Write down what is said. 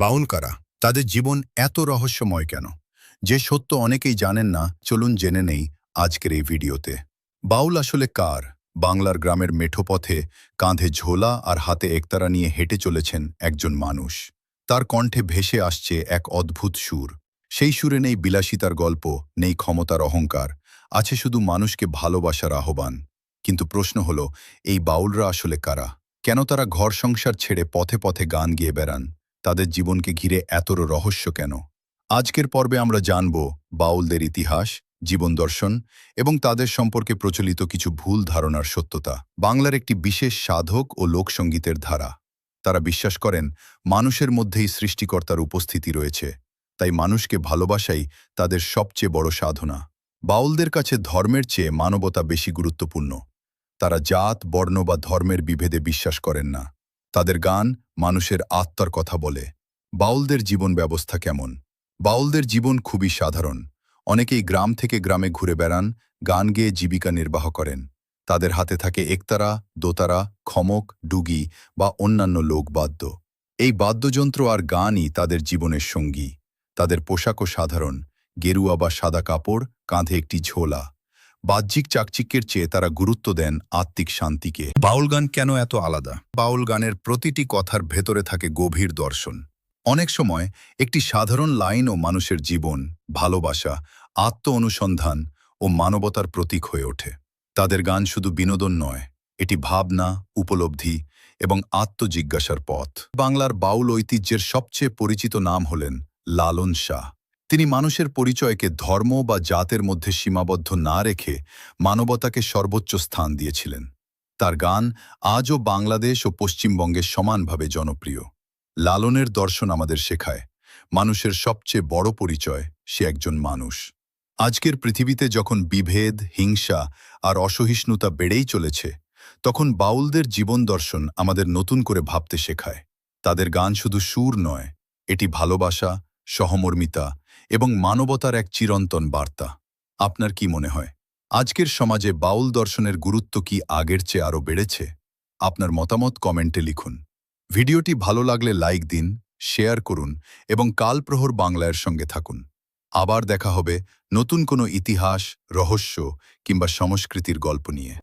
বাউল কারা? তাদের জীবন এত রহস্যময় কেন? যে সত্য অনেকেই জানেন না, চলুন জেনে নেই আজকের এই ভিডিওতে। বাউল আসলে কার? বাংলার গ্রামের মেঠো পথে কাঁধে ঝোলা আর হাতে একতারা নিয়ে হেঁটে চলেছেন একজন মানুষ। তার কণ্ঠে ভেসে আসছে এক অদ্ভুত সুর। সেই সুরে নেই বিলাসিতার গল্প, নেই ক্ষমতার অহংকার, আছে শুধু মানুষকে ভালোবাসার আহ্বান। কিন্তু প্রশ্ন হলো, এই বাউলরা আসলে কারা? কেন তারা ঘর সংসার ছেড়ে পথে পথে গান গেয়ে বেড়ান? তাদের জীবনকে ঘিরে এতরও রহস্য কেন? আজকের পর্বে আমরা জানব বাউলদের ইতিহাস, জীবন দর্শন এবং তাদের সম্পর্কে প্রচলিত কিছু ভুল ধারণার সত্যতা। বাংলার একটি বিশেষ সাধক ও লোকসঙ্গীতের ধারা। তারা বিশ্বাস করেন মানুষের মধ্যেই সৃষ্টিকর্তার উপস্থিতি রয়েছে, তাই মানুষকে ভালোবাসাই তাদের সবচেয়ে বড় সাধনা। বাউলদের কাছে ধর্মের চেয়ে মানবতা বেশি গুরুত্বপূর্ণ। তারা জাত, বর্ণ বা ধর্মের বিভেদে বিশ্বাস করেন না। তাদের গান মানুষের আত্মার কথা বলে। বাউলদের জীবন ব্যবস্থা কেমন? বাউলদের জীবন খুবই সাধারণ। অনেকেই গ্রাম থেকে গ্রামে ঘুরে বেড়ান, গান গেয়ে জীবিকা নির্বাহ করেন। তাদের হাতে থাকে একতারা, দোতারা, খমক, ডুগি বা অন্যান্য লোকবাদ্য। এই বাদ্যযন্ত্র আর গানই তাদের জীবনের সঙ্গী। তাদের পোশাকও সাধারণ, গেরুয়া বা সাদা কাপড়, কাঁধে একটি ঝোলা। বাহ্যিক চাকচিক্যের চেয়ে তারা গুরুত্ব দেন আত্মিক শান্তিকে। বাউল গান কেন এত আলাদা? বাউল গানের প্রতিটি কথার ভেতরে থাকে গভীর দর্শন। অনেক সময় একটি সাধারণ লাইনও মানুষের জীবন, ভালোবাসা, আত্ম অনুসন্ধান ও মানবতার প্রতীক হয়ে ওঠে। তাদের গান শুধু বিনোদন নয়, এটি ভাবনা, উপলব্ধি এবং আত্মজিজ্ঞাসার পথ। বাংলার বাউল ঐতিহ্যের সবচেয়ে পরিচিত নাম হলেন লালন শাহ। তিনি মানুষের পরিচয়কে ধর্ম বা জাতের মধ্যে সীমাবদ্ধ না রেখে মানবতাকে সর্বোচ্চ স্থান দিয়েছিলেন। তার গান আজও বাংলাদেশ ও পশ্চিমবঙ্গে সমানভাবে জনপ্রিয়। লালনের দর্শন আমাদের শেখায়, মানুষের সবচেয়ে বড় পরিচয় সে একজন মানুষ। আজকের পৃথিবীতে যখন বিভেদ, হিংসা আর অসহিষ্ণুতা বেড়েই চলেছে, তখন বাউলদের জীবন দর্শন আমাদের নতুন করে ভাবতে শেখায়। তাদের গান শুধু সুর নয়, এটি ভালোবাসা, সহমর্মিতা এবং মানবতার এক চিরন্তন বার্তা। আপনার কি মনে হয়, আজকের সমাজে বাউল দর্শনের গুরুত্ব কি আগের চেয়ে আরও বেড়েছে? আপনার মতামত কমেন্টে লিখুন। ভিডিওটি ভালো লাগলে লাইক দিন, শেয়ার করুন এবং কাল প্রহর বাংলার সঙ্গে থাকুন। আবার দেখা হবে নতুন কোনো ইতিহাস, রহস্য কিংবা সংস্কৃতির গল্প নিয়ে।